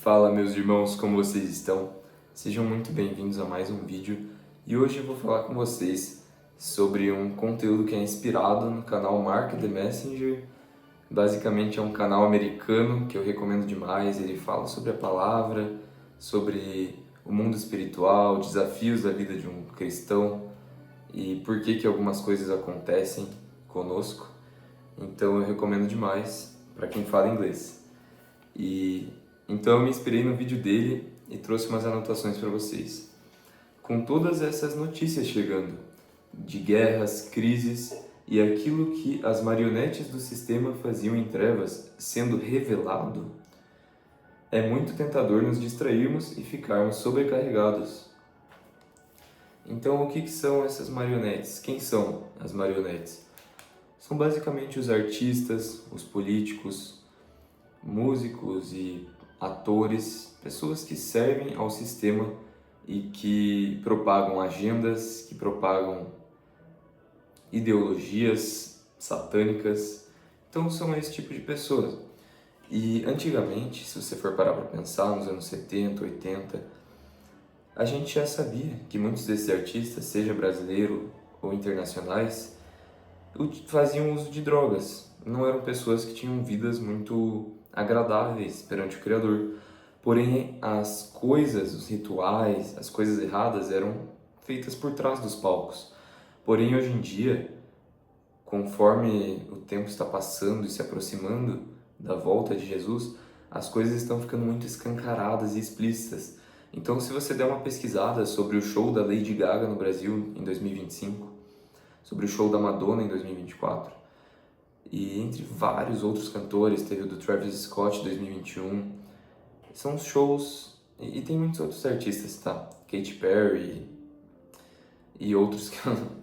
Fala, meus irmãos, como vocês estão? Sejam muito bem-vindos a mais um vídeo e hoje eu vou falar com vocês sobre um conteúdo que é inspirado no canal Mark the Messenger. Basicamente é um canal americano que eu recomendo demais. Ele fala sobre a palavra, sobre o mundo espiritual, desafios da vida de um cristão e por que algumas coisas acontecem conosco. Então eu recomendo demais para quem fala inglês. Então eu me inspirei no vídeo dele e trouxe umas anotações para vocês. Com todas essas notícias chegando, de guerras, crises e aquilo que as marionetes do sistema faziam em trevas sendo revelado, é muito tentador nos distrairmos e ficarmos sobrecarregados. Então, o que são essas marionetes? Quem são as marionetes? São basicamente os artistas, os políticos, músicos e atores, pessoas que servem ao sistema e que propagam agendas, que propagam ideologias satânicas. Então são esse tipo de pessoas. E antigamente, se você for parar para pensar, nos anos 70, 80, a gente já sabia que muitos desses artistas, seja brasileiro ou internacionais, faziam uso de drogas. Não eram pessoas que tinham vidas muito agradáveis perante o Criador. Porém, as coisas, os rituais, as coisas erradas eram feitas por trás dos palcos. Porém, hoje em dia, conforme o tempo está passando e se aproximando da volta de Jesus, as coisas estão ficando muito escancaradas e explícitas. Então, se você der uma pesquisada sobre o show da Lady Gaga no Brasil em 2025, sobre o show da Madonna em 2024, e entre vários outros cantores, teve o do Travis Scott em 2021, são shows, e tem muitos outros artistas, tá? Katy Perry e outros,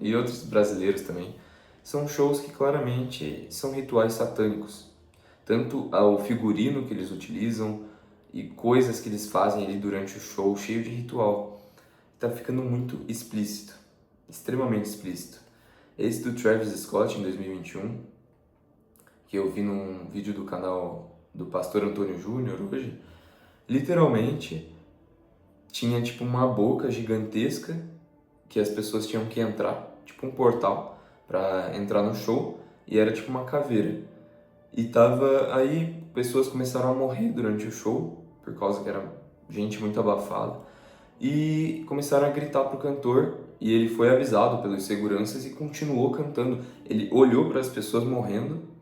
e outros brasileiros também. São shows que claramente são rituais satânicos. Tanto o figurino que eles utilizam e coisas que eles fazem ali durante o show, cheio de ritual. Tá ficando muito explícito, extremamente explícito. Esse do Travis Scott em 2021, que eu vi num vídeo do canal do Pastor Antônio Júnior hoje, literalmente tinha tipo uma boca gigantesca que as pessoas tinham que entrar, tipo um portal para entrar no show, e era tipo uma caveira. E tava aí, pessoas começaram a morrer durante o show por causa que era gente muito abafada, e começaram a gritar pro cantor, e ele foi avisado pelos seguranças e continuou cantando. Ele olhou para as pessoas morrendo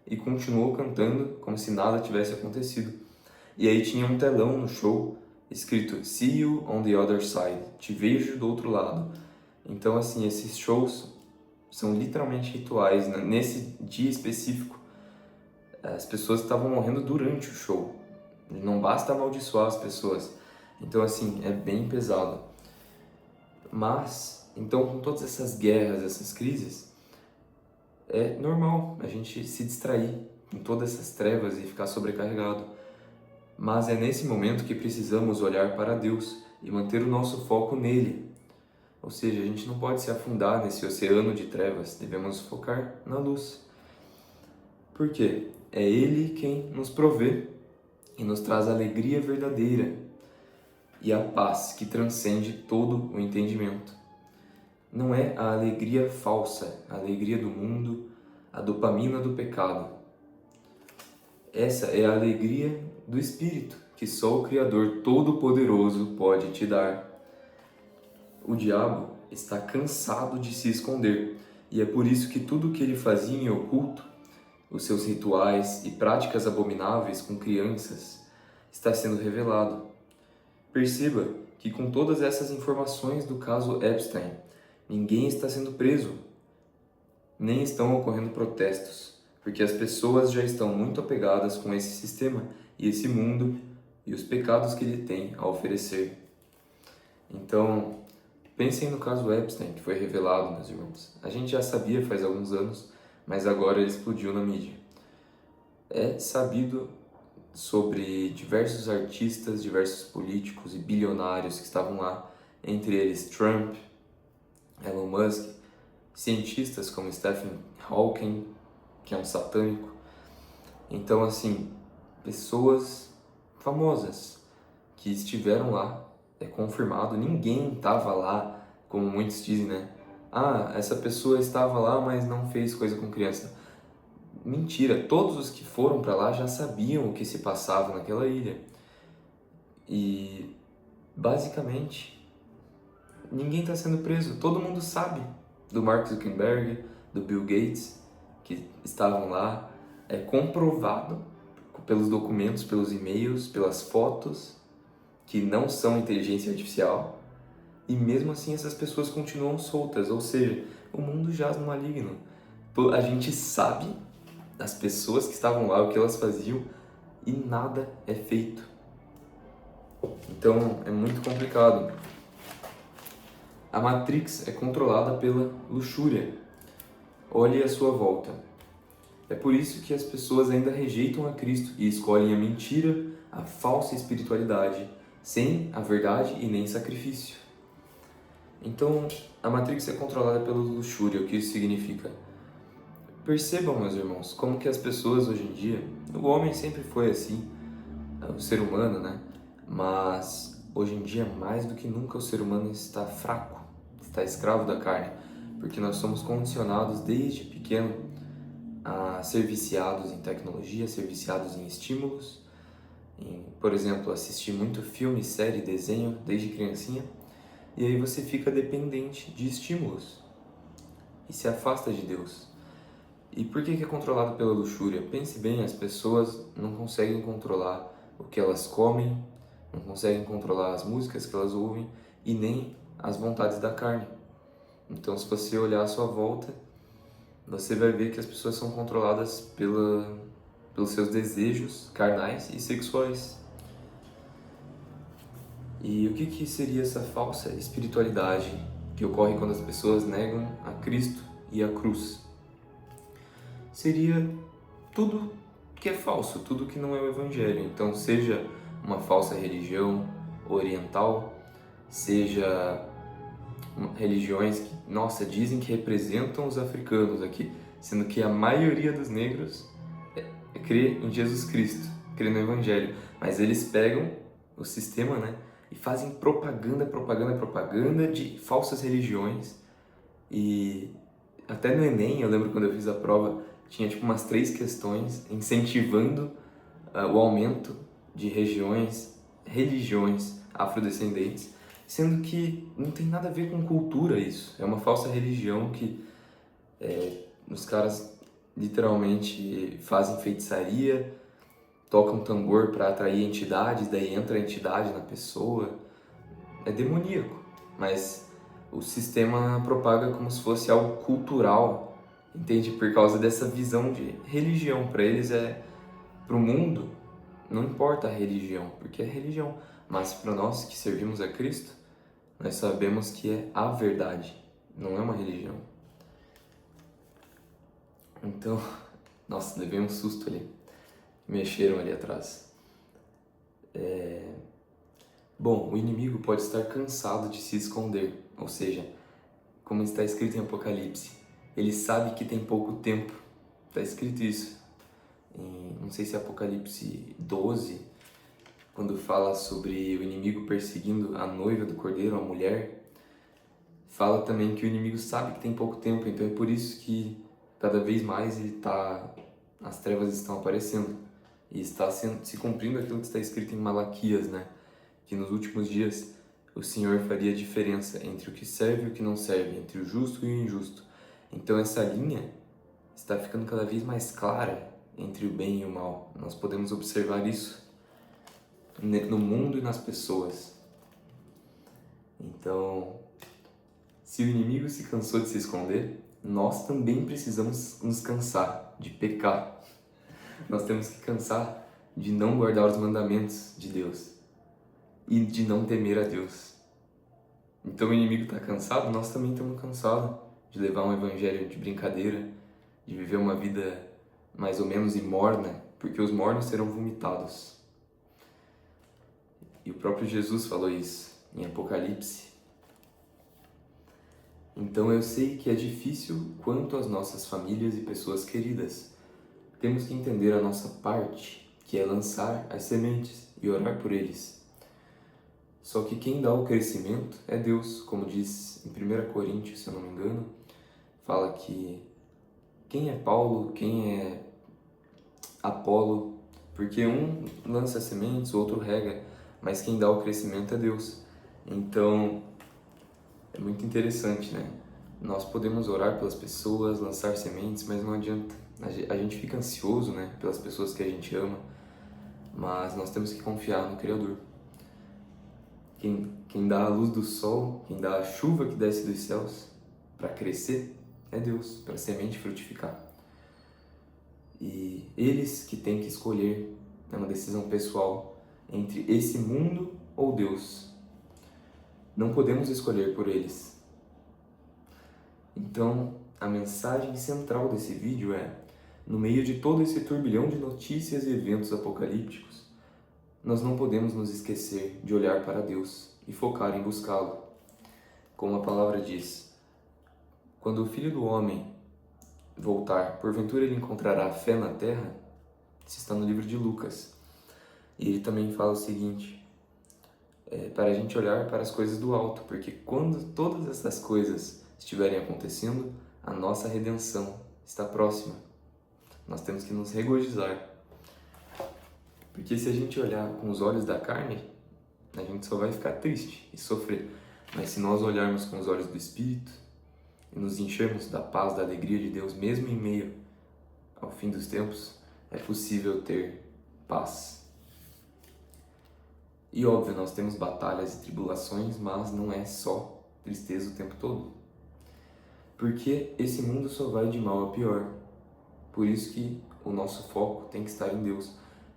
e continuou cantando como se nada tivesse acontecido. E aí tinha um telão no show escrito "See you on the other side", te vejo do outro lado. Então assim, esses shows são literalmente rituais. Nesse dia específico, as pessoas estavam morrendo durante o show. Não basta amaldiçoar as pessoas. Então assim, é bem pesado. Mas, então com todas essas guerras, essas crises, é normal a gente se distrair em todas essas trevas e ficar sobrecarregado. Mas é nesse momento que precisamos olhar para Deus e manter o nosso foco nele. Ou seja, a gente não pode se afundar nesse oceano de trevas, devemos focar na luz. Por quê? É Ele quem nos provê e nos traz a alegria verdadeira e a paz que transcende todo o entendimento. Não é a alegria falsa, a alegria do mundo, a dopamina do pecado. Essa é a alegria do Espírito, que só o Criador Todo-Poderoso pode te dar. O diabo está cansado de se esconder, e é por isso que tudo o que ele fazia em oculto, os seus rituais e práticas abomináveis com crianças, está sendo revelado. Perceba que com todas essas informações do caso Epstein, ninguém está sendo preso, nem estão ocorrendo protestos, porque as pessoas já estão muito apegadas com esse sistema e esse mundo e os pecados que ele tem a oferecer. Então, pensem no caso Epstein, que foi revelado, meus irmãos. A gente já sabia faz alguns anos, mas agora ele explodiu na mídia. É sabido sobre diversos artistas, diversos políticos e bilionários que estavam lá, entre eles Trump, Elon Musk, cientistas como Stephen Hawking, que é um satânico. Então, assim, pessoas famosas que estiveram lá, é confirmado, ninguém estava lá, como muitos dizem, né? Ah, essa pessoa estava lá, mas não fez coisa com criança. Mentira, todos os que foram para lá já sabiam o que se passava naquela ilha. E, basicamente, ninguém está sendo preso. Todo mundo sabe do Mark Zuckerberg, do Bill Gates, que estavam lá. É comprovado pelos documentos, pelos e-mails, pelas fotos, que não são inteligência artificial. E mesmo assim essas pessoas continuam soltas. Ou seja, o mundo jaz no maligno. A gente sabe as pessoas que estavam lá, o que elas faziam, e nada é feito. Então é muito complicado. A Matrix é controlada pela luxúria. Olhe à sua volta. É por isso que as pessoas ainda rejeitam a Cristo e escolhem a mentira, a falsa espiritualidade, sem a verdade e nem sacrifício. Então, a Matrix é controlada pela luxúria. O que isso significa? Percebam, meus irmãos, como que as pessoas hoje em dia, o homem sempre foi assim, o ser humano, né? Mas hoje em dia, mais do que nunca, o ser humano está fraco, está escravo da carne, porque nós somos condicionados desde pequeno a ser viciados em tecnologia, ser viciados em estímulos, por exemplo, assistir muito filme, série, desenho desde criancinha, e aí você fica dependente de estímulos e se afasta de Deus. E por que é controlado pela luxúria? Pense bem, as pessoas não conseguem controlar o que elas comem, não conseguem controlar as músicas que elas ouvem e nem as vontades da carne. Então, se você olhar à sua volta, você vai ver que as pessoas são controladas pelos seus desejos carnais e sexuais. E o que seria essa falsa espiritualidade que ocorre quando as pessoas negam a Cristo e a cruz? Seria tudo que é falso, tudo que não é o Evangelho. Então, seja uma falsa religião oriental, seja religiões que, nossa, dizem que representam os africanos aqui, sendo que a maioria dos negros crê em Jesus Cristo, crê no Evangelho. Mas eles pegam o sistema, né, e fazem propaganda de falsas religiões. E até no Enem, eu lembro quando eu fiz a prova, tinha tipo umas 3 questões incentivando o aumento de religiões afrodescendentes, sendo que não tem nada a ver com cultura isso. É uma falsa religião que os caras literalmente fazem feitiçaria, tocam tambor para atrair entidades, daí entra a entidade na pessoa. É demoníaco, mas o sistema propaga como se fosse algo cultural, entende? Por causa dessa visão de religião. Para eles para o mundo, não importa a religião, porque é religião. Mas para nós que servimos a Cristo, nós sabemos que é a verdade, não é uma religião. Então, nossa, levei um susto ali. Mexeram ali atrás. Bom, o inimigo pode estar cansado de se esconder, ou seja, como está escrito em Apocalipse, ele sabe que tem pouco tempo. Está escrito isso. Não sei se é Apocalipse 12, quando fala sobre o inimigo perseguindo a noiva do Cordeiro, a mulher, fala também que o inimigo sabe que tem pouco tempo, então é por isso que cada vez mais as trevas estão aparecendo e está se cumprindo aquilo que está escrito em Malaquias, né? Que nos últimos dias o Senhor faria diferença entre o que serve e o que não serve, entre o justo e o injusto. Então essa linha está ficando cada vez mais clara entre o bem e o mal. Nós podemos observar isso no mundo e nas pessoas. Então, se o inimigo se cansou de se esconder, nós também precisamos nos cansar de pecar. Nós temos que cansar de não guardar os mandamentos de Deus e de não temer a Deus. Então o inimigo está cansado, nós também estamos cansados de levar um evangelho de brincadeira, de viver uma vida mais ou menos morna, porque os mornos serão vomitados. E o próprio Jesus falou isso em Apocalipse. Então eu sei que é difícil quanto às nossas famílias e pessoas queridas. Temos que entender a nossa parte, que é lançar as sementes e orar por eles. Só que quem dá o crescimento é Deus, como diz em 1 Coríntios, se eu não me engano, fala que quem é Paulo, quem é Apolo, porque um lança sementes, o outro rega, mas quem dá o crescimento é Deus. Então, é muito interessante, né? Nós podemos orar pelas pessoas, lançar sementes, mas não adianta. A gente fica ansioso, né, pelas pessoas que a gente ama, mas nós temos que confiar no Criador. Quem dá a luz do sol, quem dá a chuva que desce dos céus para crescer é Deus, para a semente frutificar. E eles que têm que escolher, é uma decisão pessoal, entre esse mundo ou Deus. Não podemos escolher por eles. Então, a mensagem central desse vídeo é: no meio de todo esse turbilhão de notícias e eventos apocalípticos, nós não podemos nos esquecer de olhar para Deus e focar em buscá-lo. Como a palavra diz, quando o Filho do Homem voltar, porventura ele encontrará fé na terra? Isso está no livro de Lucas. E ele também fala o seguinte, para a gente olhar para as coisas do alto, porque quando todas essas coisas estiverem acontecendo, a nossa redenção está próxima. Nós temos que nos regozijar. Porque se a gente olhar com os olhos da carne, a gente só vai ficar triste e sofrer. Mas se nós olharmos com os olhos do Espírito e nos enchermos da paz, da alegria de Deus, mesmo em meio ao fim dos tempos, é possível ter paz. E óbvio, nós temos batalhas e tribulações, mas não é só tristeza o tempo todo. Porque esse mundo só vai de mal a pior. Por isso que o nosso foco tem que estar em Deus.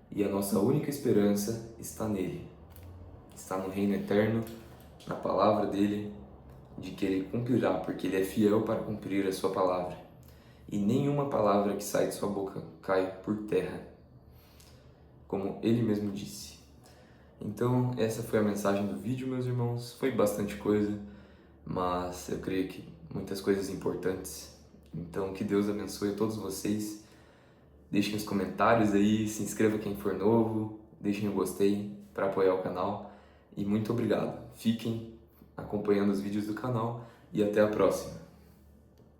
E a nossa única esperança está nele. Está no reino eterno, na palavra dele, de que ele cumprirá, porque ele é fiel para cumprir a sua palavra. E nenhuma palavra que sai de sua boca cai por terra, como ele mesmo disse. Então, essa foi a mensagem do vídeo, meus irmãos. Foi bastante coisa, mas eu creio que muitas coisas importantes. Então, que Deus abençoe a todos vocês. Deixem os comentários aí, se inscreva quem for novo, deixem o gostei para apoiar o canal. E muito obrigado. Fiquem acompanhando os vídeos do canal e até a próxima.